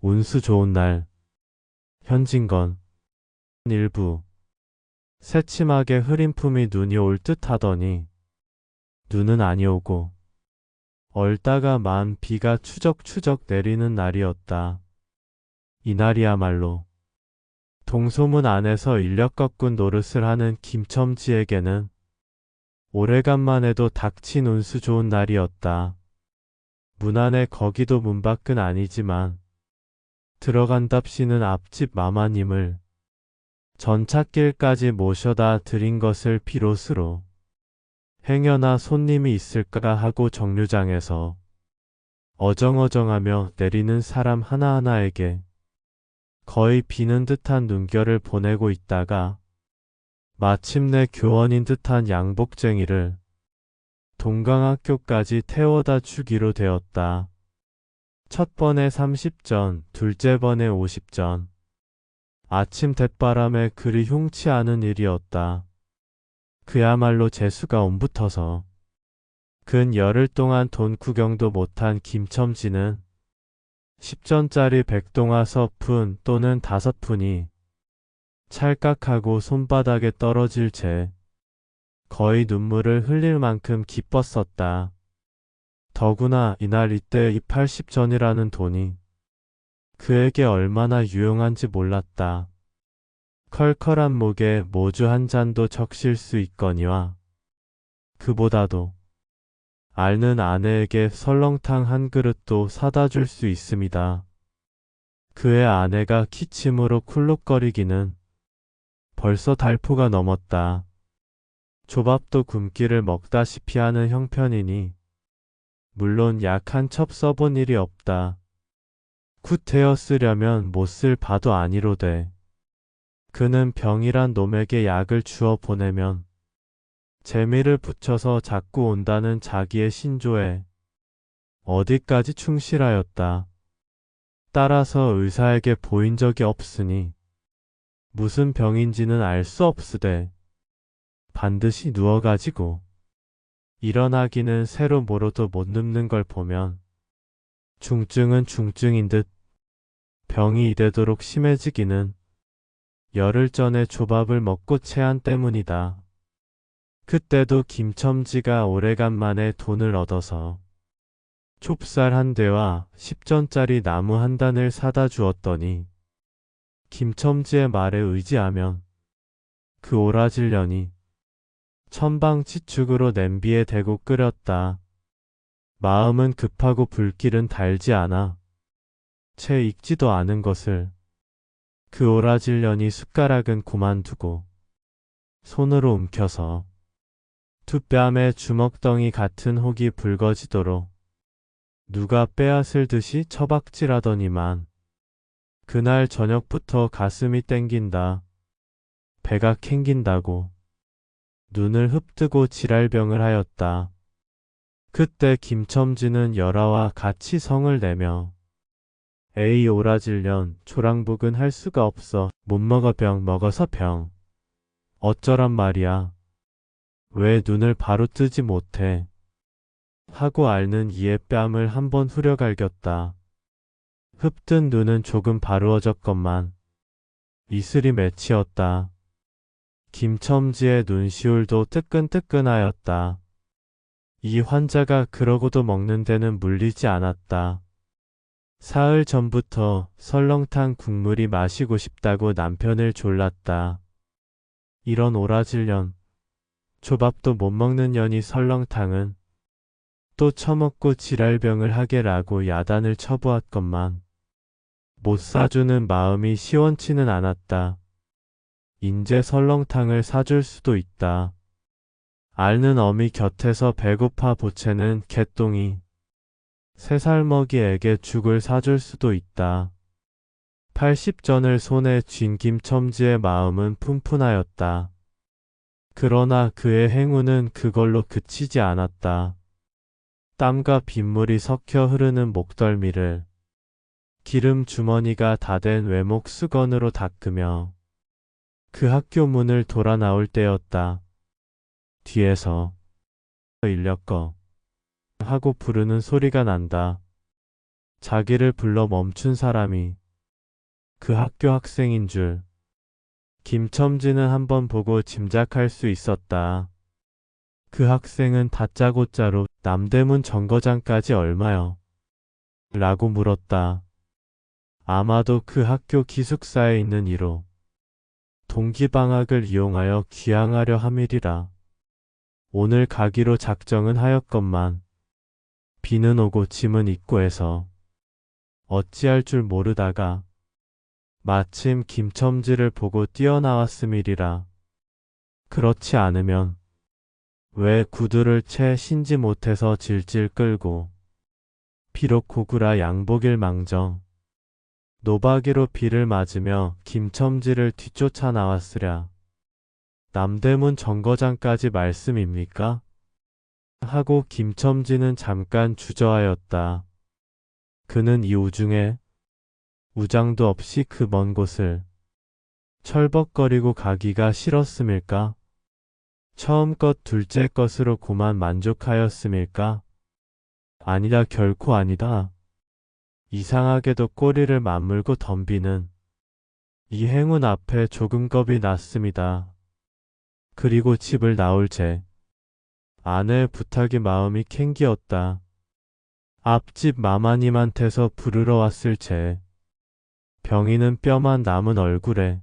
운수 좋은 날. 현진건. 일부. 새침하게 흐린 품이 눈이 올 듯하더니 눈은 아니오고 얼다가 만 비가 추적추적 내리는 날이었다. 이날이야말로 동소문 안에서 인력 거꾼 노릇을 하는 김첨지에게는 오래간만에도 닥친 운수 좋은 날이었다. 문 안에 거기도 문 밖은 아니지만 들어간답시는 앞집 마마님을 전찻길까지 모셔다 드린 것을 비롯으로 행여나 손님이 있을까 하고 정류장에서 어정어정하며 내리는 사람 하나하나에게 거의 비는 듯한 눈결을 보내고 있다가 마침내 교원인 듯한 양복쟁이를 동강학교까지 태워다 주기로 되었다. 첫 번에 30전, 둘째 번에 50전. 아침 대바람에 그리 흉치 않은 일이었다. 그야말로 재수가 옴붙어서 근 열흘 동안 돈 구경도 못한 김첨지는 10전짜리 백동화 서푼 또는 5푼이 찰칵하고 손바닥에 떨어질 채 거의 눈물을 흘릴 만큼 기뻤었다. 더구나 이날 이때 이 80전이라는 돈이 그에게 얼마나 유용한지 몰랐다. 컬컬한 목에 모주 한 잔도 적실 수 있거니와 그보다도 앓는 아내에게 설렁탕 한 그릇도 사다 줄 수 있습니다. 그의 아내가 기침으로 쿨룩거리기는 벌써 달포가 넘었다. 조밥도 굶기를 먹다시피 하는 형편이니 물론 약 한 첩 써본 일이 없다. 구태여 쓰려면 못 쓸 바도 아니로되 그는 병이란 놈에게 약을 주어 보내면 재미를 붙여서 자꾸 온다는 자기의 신조에 어디까지 충실하였다. 따라서 의사에게 보인 적이 없으니 무슨 병인지는 알 수 없으되 반드시 누워가지고 일어나기는 새로 모로도 못 눕는 걸 보면 중증은 중증인 듯 병이 이대도록 심해지기는 열흘 전에 조밥을 먹고 체한 때문이다. 그때도 김첨지가 오래간만에 돈을 얻어서 좁쌀 한 대와 10전짜리 나무 한 단을 사다 주었더니 김첨지의 말에 의지하면 그 오라질 년이 천방지축으로 냄비에 대고 끓였다. 마음은 급하고 불길은 달지 않아 채 익지도 않은 것을 그 오라질 년이 숟가락은 그만두고 손으로 움켜서 두 뺨에 주먹덩이 같은 혹이 붉어지도록 누가 빼앗을 듯이 처박질하더니만 그날 저녁부터 가슴이 땡긴다. 배가 캥긴다고 눈을 흡뜨고 지랄병을 하였다. 그때 김첨지는 열아와 같이 성을 내며 에이 오라질년 조랑복은 할 수가 없어. 못 먹어 병 먹어서 병. 어쩌란 말이야. 왜 눈을 바로 뜨지 못해. 하고 앓는 이의 뺨을 한번 후려갈겼다. 흡뜬 눈은 조금 바루어졌건만 이슬이 맺히었다. 김첨지의 눈시울도 뜨끈뜨끈하였다. 이 환자가 그러고도 먹는 데는 물리지 않았다. 사흘 전부터 설렁탕 국물이 마시고 싶다고 남편을 졸랐다. 이런 오라질년, 조밥도 못 먹는 년이 설렁탕은 또 처먹고 지랄병을 하게라고 야단을 쳐보았건만 못 사주는 마음이 시원치는 않았다. 인제 설렁탕을 사줄 수도 있다. 앓는 어미 곁에서 배고파 보채는 개똥이 3살 먹이 애게 죽을 사줄 수도 있다. 80전을 손에 쥔 김첨지의 마음은 푼푼하였다. 그러나 그의 행운은 그걸로 그치지 않았다. 땀과 빗물이 섞여 흐르는 목덜미를 기름 주머니가 다 된 외목 수건으로 닦으며 그 학교 문을 돌아 나올 때였다. 뒤에서 인력거 하고 부르는 소리가 난다. 자기를 불러 멈춘 사람이 그 학교 학생인 줄 김첨지는 한번 보고 짐작할 수 있었다. 그 학생은 다짜고짜로 남대문 정거장까지 얼마요? 라고 물었다. 아마도 그 학교 기숙사에 있는 1호 동기방학을 이용하여 귀향하려 함이리라. 오늘 가기로 작정은 하였건만 비는 오고 짐은 있고 해서 어찌할 줄 모르다가 마침 김첨지를 보고 뛰어나왔음이리라. 그렇지 않으면 왜 구두를 채 신지 못해서 질질 끌고 비록 고구라 양복일 망정 노바기로 비를 맞으며 김첨지를 뒤쫓아 나왔으랴. 남대문 정거장까지 말씀입니까? 하고 김첨지는 잠깐 주저하였다. 그는 이 우중에 우장도 없이 그 먼 곳을 철벅거리고 가기가 싫었음일까? 처음 것 둘째 것으로 고만 만족하였음일까? 아니다, 결코 아니다. 이상하게도 꼬리를 맞물고 덤비는 이 행운 앞에 조금 겁이 났습니다. 그리고 집을 나올 제 아내의 부탁이 마음이 캥기었다. 앞집 마마님한테서 부르러 왔을 제 병이는 뼈만 남은 얼굴에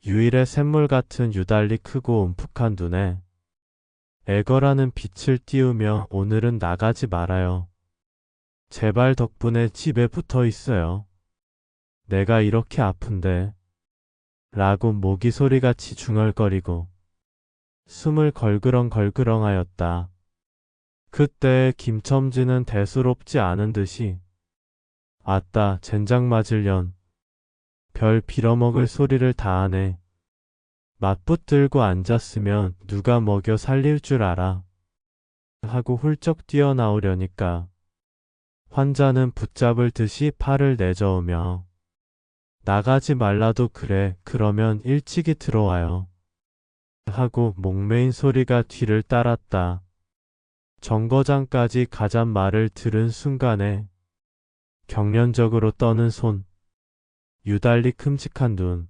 유일의 샘물 같은 유달리 크고 움푹한 눈에 애걸하는 빛을 띄우며 오늘은 나가지 말아요. 제발 덕분에 집에 붙어 있어요. 내가 이렇게 아픈데 라고 모기 소리같이 중얼거리고 숨을 걸그렁걸그렁 하였다. 그때 김첨지는 대수롭지 않은 듯이 아따 젠장 맞을년 별 빌어먹을 소리를 다 하네. 맞붙들고 앉았으면 누가 먹여 살릴 줄 알아. 하고 훌쩍 뛰어나오려니까 환자는 붙잡을 듯이 팔을 내저으며 나가지 말라도 그래 그러면 일찍이 들어와요. 하고 목매인 소리가 뒤를 따랐다. 정거장까지 가잔 말을 들은 순간에 경련적으로 떠는 손, 유달리 큼직한 눈,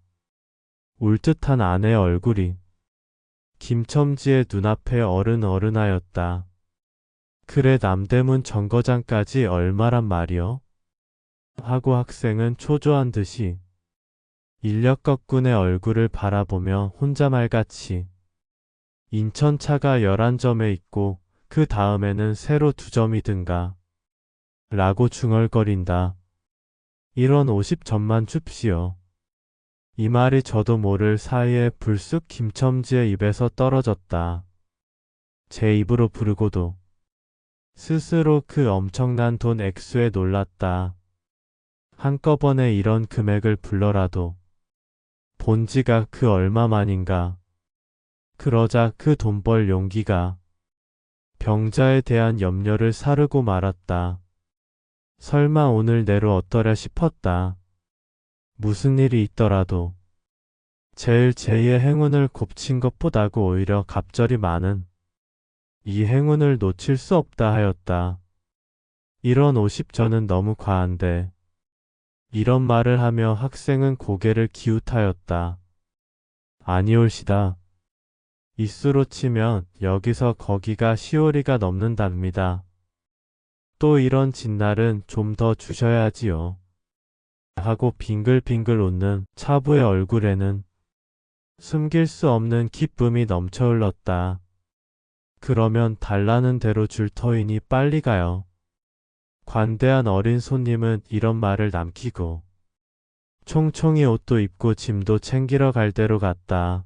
울듯한 아내의 얼굴이 김첨지의 눈앞에 어른어른하였다. 그래 남대문 정거장까지 얼마란 말이요? 하고 학생은 초조한 듯이 인력거꾼의 얼굴을 바라보며 혼자말같이 인천차가 11점에 있고 그 다음에는 새로 2점이든가 라고 중얼거린다. 이런 50점만 줍시오. 이 말이 저도 모를 사이에 불쑥 김첨지의 입에서 떨어졌다. 제 입으로 부르고도 스스로 그 엄청난 돈 액수에 놀랐다. 한꺼번에 이런 금액을 불러라도 본지가 그 얼마만인가. 그러자 그 돈 벌 용기가 병자에 대한 염려를 사르고 말았다. 설마 오늘 내로 어떠랴 싶었다. 무슨 일이 있더라도 제일 제2의 행운을 곱친 것보다고 오히려 갑절이 많은 이 행운을 놓칠 수 없다 하였다. 이런 50전은 너무 과한데. 이런 말을 하며 학생은 고개를 기웃하였다. 아니올시다. 이수로 치면 여기서 거기가 시오리가 넘는답니다. 또 이런 진날은 좀 더 주셔야지요. 하고 빙글빙글 웃는 차부의 얼굴에는 숨길 수 없는 기쁨이 넘쳐 흘렀다. 그러면 달라는 대로 줄 터이니 빨리 가요. 관대한 어린 손님은 이런 말을 남기고 총총히 옷도 입고 짐도 챙기러 갈 대로 갔다.